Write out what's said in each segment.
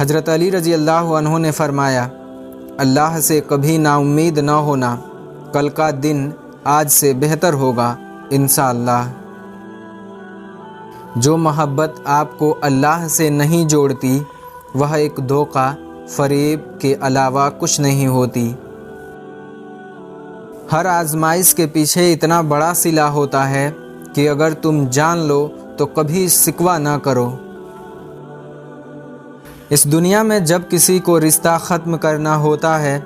حضرت علی رضی اللہ عنہ نے فرمایا، اللہ سے کبھی نا امید نہ ہونا، کل کا دن آج سے بہتر ہوگا انشاءاللہ۔ جو محبت آپ کو اللہ سے نہیں جوڑتی وہ ایک دھوکہ فریب کے علاوہ کچھ نہیں ہوتی۔ ہر آزمائش کے پیچھے اتنا بڑا صلہ ہوتا ہے کہ اگر تم جان لو تو کبھی شکوہ نہ کرو۔ اس دنیا میں جب کسی کو رشتہ ختم کرنا ہوتا ہے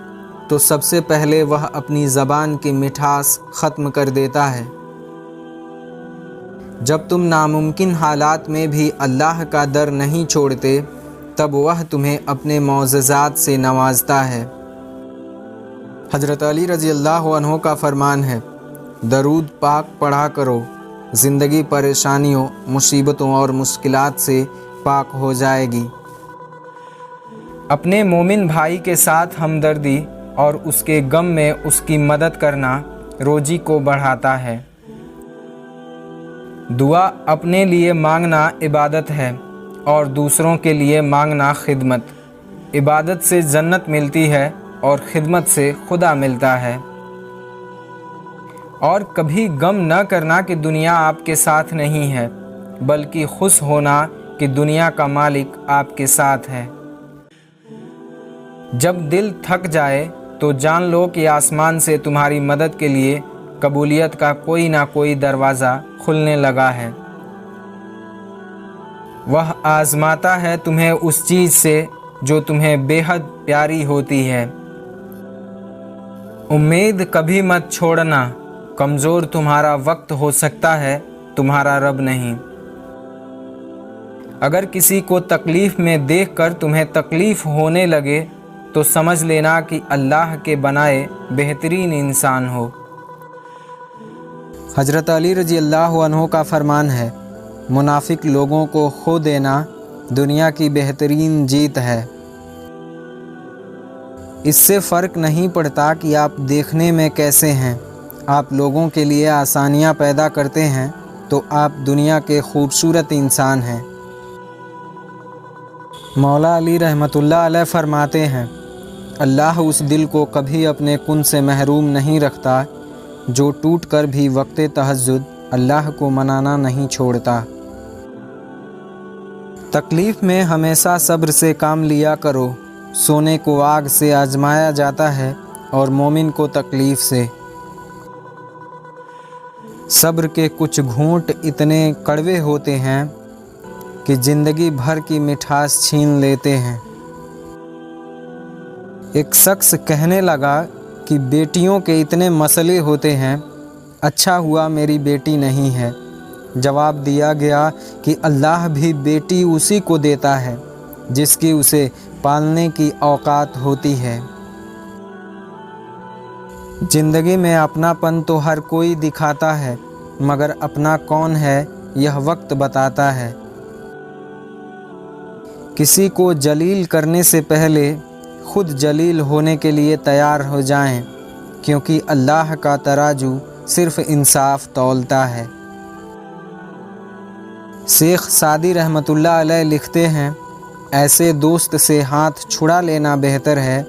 تو سب سے پہلے وہ اپنی زبان کی مٹھاس ختم کر دیتا ہے۔ جب تم ناممکن حالات میں بھی اللہ کا در نہیں چھوڑتے تب وہ تمہیں اپنے معجزات سے نوازتا ہے۔ حضرت علی رضی اللہ عنہ کا فرمان ہے، درود پاک پڑھا کرو، زندگی پریشانیوں، مصیبتوں اور مشکلات سے پاک ہو جائے گی۔ اپنے مومن بھائی کے ساتھ ہمدردی اور اس کے غم میں اس کی مدد کرنا روزی کو بڑھاتا ہے۔ دعا اپنے لیے مانگنا عبادت ہے اور دوسروں کے لیے مانگنا خدمت۔ عبادت سے جنت ملتی ہے اور خدمت سے خدا ملتا ہے۔ اور کبھی غم نہ کرنا کہ دنیا آپ کے ساتھ نہیں ہے، بلکہ خوش ہونا کہ دنیا کا مالک آپ کے ساتھ ہے۔ جب دل تھک جائے تو جان لو کہ آسمان سے تمہاری مدد کے لیے قبولیت کا کوئی نہ کوئی دروازہ کھلنے لگا ہے۔ وہ آزماتا ہے تمہیں اس چیز سے جو تمہیں بے حد پیاری ہوتی ہے۔ امید کبھی مت چھوڑنا، کمزور تمہارا وقت ہو سکتا ہے، تمہارا رب نہیں۔ اگر کسی کو تکلیف میں دیکھ کر تمہیں تکلیف ہونے لگے تو سمجھ لینا کہ اللہ کے بنائے بہترین انسان ہو۔ حضرت علی رضی اللہ عنہ کا فرمان ہے، منافق لوگوں کو کھو دینا دنیا کی بہترین جیت ہے۔ اس سے فرق نہیں پڑتا کہ آپ دیکھنے میں کیسے ہیں، آپ لوگوں کے لیے آسانیاں پیدا کرتے ہیں تو آپ دنیا کے خوبصورت انسان ہیں۔ مولا علی رحمۃ اللہ علیہ فرماتے ہیں، اللہ اس دل کو کبھی اپنے کن سے محروم نہیں رکھتا جو ٹوٹ کر بھی وقت تہجد اللہ کو منانا نہیں چھوڑتا۔ تکلیف میں ہمیشہ صبر سے کام لیا کرو، سونے کو آگ سے آزمایا جاتا ہے اور مومن کو تکلیف سے۔ صبر کے کچھ گھونٹ اتنے کڑوے ہوتے ہیں کہ زندگی بھر کی مٹھاس چھین لیتے ہیں۔ ایک شخص کہنے لگا کہ بیٹیوں کے اتنے مسئلے ہوتے ہیں، اچھا ہوا میری بیٹی نہیں ہے۔ جواب دیا گیا کہ اللہ بھی بیٹی اسی کو دیتا ہے جس کی اسے پالنے کی اوقات ہوتی ہے۔ زندگی میں اپنا پن تو ہر کوئی دکھاتا ہے، مگر اپنا کون ہے یہ وقت بتاتا ہے۔ کسی کو جلیل کرنے سے پہلے خود جلیل ہونے کے لیے تیار ہو جائیں، کیونکہ اللہ کا ترازو صرف انصاف تولتا ہے۔ شیخ سعدی رحمۃ اللہ علیہ لکھتے ہیں، ایسے دوست سے ہاتھ چھڑا لینا بہتر ہے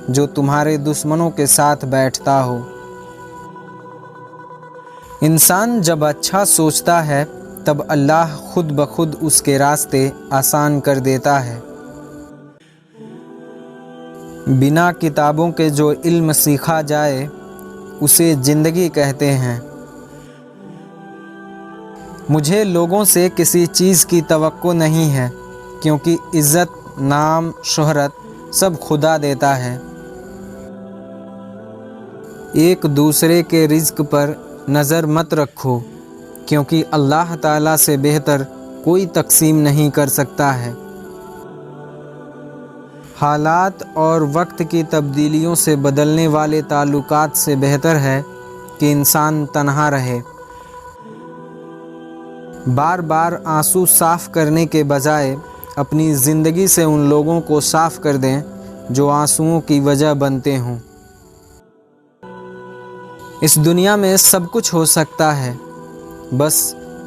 جو تمہارے دشمنوں کے ساتھ بیٹھتا ہو۔ انسان جب اچھا سوچتا ہے تب اللہ خود بخود اس کے راستے آسان کر دیتا ہے۔ بنا کتابوں کے جو علم سیکھا جائے اسے زندگی کہتے ہیں۔ مجھے لوگوں سے کسی چیز کی توقع نہیں ہے، کیونکہ عزت، نام، شہرت سب خدا دیتا ہے۔ ایک دوسرے کے رزق پر نظر مت رکھو، کیونکہ اللہ تعالیٰ سے بہتر کوئی تقسیم نہیں کر سکتا ہے۔ حالات اور وقت کی تبدیلیوں سے بدلنے والے تعلقات سے بہتر ہے کہ انسان تنہا رہے۔ بار بار آنسو صاف کرنے کے بجائے اپنی زندگی سے ان لوگوں کو صاف کر دیں جو آنسوؤں کی وجہ بنتے ہوں۔ اس دنیا میں سب کچھ ہو سکتا ہے، بس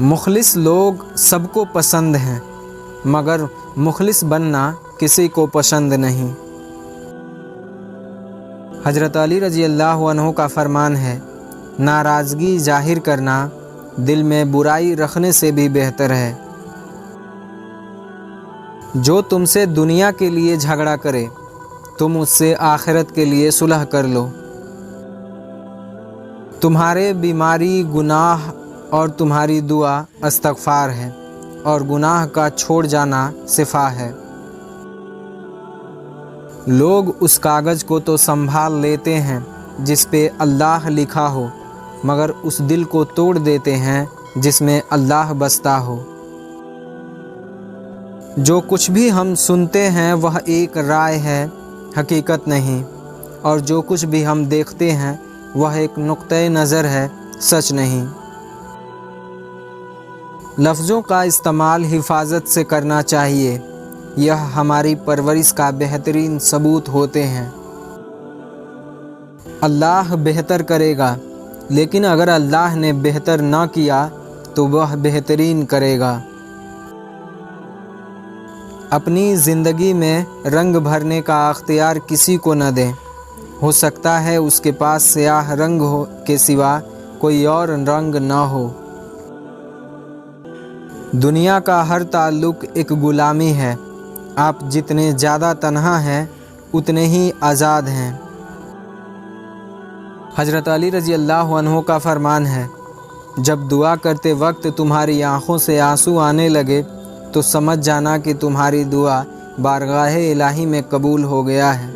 مخلص لوگ سب کو پسند ہیں مگر مخلص بننا کسی کو پسند نہیں۔ حضرت علی رضی اللہ عنہ کا فرمان ہے، ناراضگی ظاہر کرنا دل میں برائی رکھنے سے بھی بہتر ہے۔ جو تم سے دنیا کے لیے جھگڑا کرے تم اس سے آخرت کے لیے صلح کر لو۔ تمہارے بیماری گناہ اور تمہاری دعا استغفار ہے، اور گناہ کا چھوڑ جانا صفا ہے۔ لوگ اس کاغذ کو تو سنبھال لیتے ہیں جس پہ اللہ لکھا ہو، مگر اس دل کو توڑ دیتے ہیں جس میں اللہ بستا ہو۔ جو کچھ بھی ہم سنتے ہیں وہ ایک رائے ہے، حقیقت نہیں، اور جو کچھ بھی ہم دیکھتے ہیں وہ ایک نقطۂ نظر ہے، سچ نہیں۔ لفظوں کا استعمال حفاظت سے کرنا چاہیے، یہ ہماری پرورش کا بہترین ثبوت ہوتے ہیں۔ اللہ بہتر کرے گا، لیکن اگر اللہ نے بہتر نہ کیا تو وہ بہترین کرے گا۔ اپنی زندگی میں رنگ بھرنے کا اختیار کسی کو نہ دیں، ہو سکتا ہے اس کے پاس سیاہ رنگ ہو کے سوا کوئی اور رنگ نہ ہو۔ دنیا کا ہر تعلق ایک غلامی ہے، آپ جتنے زیادہ تنہا ہیں اتنے ہی آزاد ہیں۔ حضرت علی رضی اللہ عنہ کا فرمان ہے، جب دعا کرتے وقت تمہاری آنکھوں سے آنسو آنے لگے تو سمجھ جانا کہ تمہاری دعا بارگاہ الہی میں قبول ہو گیا ہے۔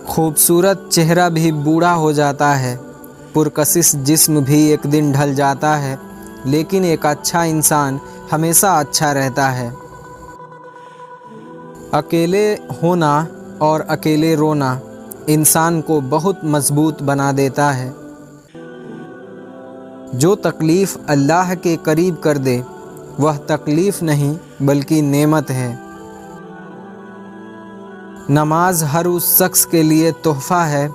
خوبصورت چہرہ بھی بوڑھا ہو جاتا ہے، پرکشش جسم بھی ایک دن ڈھل جاتا ہے، لیکن ایک اچھا انسان ہمیشہ اچھا رہتا ہے۔ اکیلے ہونا اور اکیلے رونا انسان کو بہت مضبوط بنا دیتا ہے۔ جو تکلیف اللہ کے قریب کر دے وہ تکلیف نہیں بلکہ نعمت ہے۔ نماز ہر اس شخص کے لیے تحفہ ہے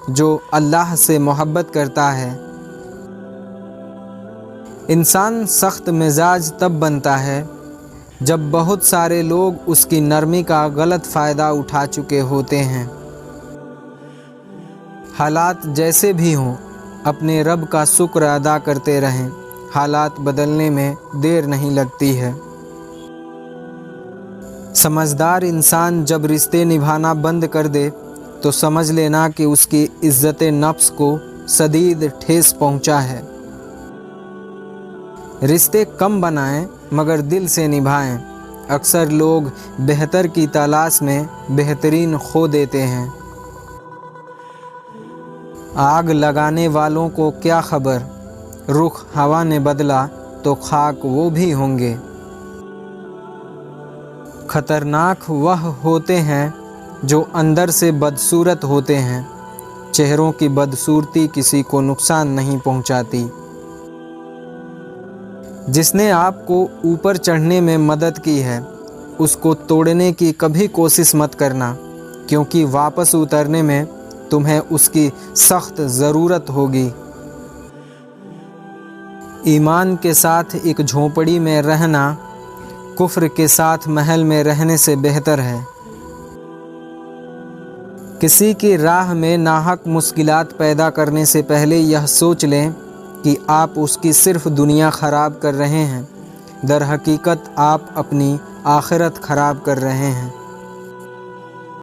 جو اللہ سے محبت کرتا ہے۔ انسان سخت مزاج تب بنتا ہے جب بہت سارے لوگ اس کی نرمی کا غلط فائدہ اٹھا چکے ہوتے ہیں۔ حالات جیسے بھی ہوں اپنے رب کا شکر ادا کرتے رہیں، حالات بدلنے میں دیر نہیں لگتی ہے۔ سمجھدار انسان جب رشتے نبھانا بند کر دے تو سمجھ لینا کہ اس کی عزت نفس کو شدید ٹھیس پہنچا ہے۔ رشتے کم بنائیں مگر دل سے نبھائیں۔ اکثر لوگ بہتر کی تلاش میں بہترین کھو دیتے ہیں۔ آگ لگانے والوں کو کیا خبر، رخ ہوا نے بدلا تو خاک وہ بھی ہوں گے۔ خطرناک وہ ہوتے ہیں جو اندر سے بدصورت ہوتے ہیں، چہروں کی بدصورتی کسی کو نقصان نہیں پہنچاتی۔ جس نے آپ کو اوپر چڑھنے میں مدد کی ہے اس کو توڑنے کی کبھی کوشش مت کرنا، کیونکہ واپس اترنے میں تمہیں اس کی سخت ضرورت ہوگی۔ ایمان کے ساتھ ایک جھونپڑی میں رہنا کفر کے ساتھ محل میں رہنے سے بہتر ہے۔ کسی کی راہ میں ناحق مشکلات پیدا کرنے سے پہلے یہ سوچ لیں کہ آپ اس کی صرف دنیا خراب کر رہے ہیں، در حقیقت آپ اپنی آخرت خراب کر رہے ہیں۔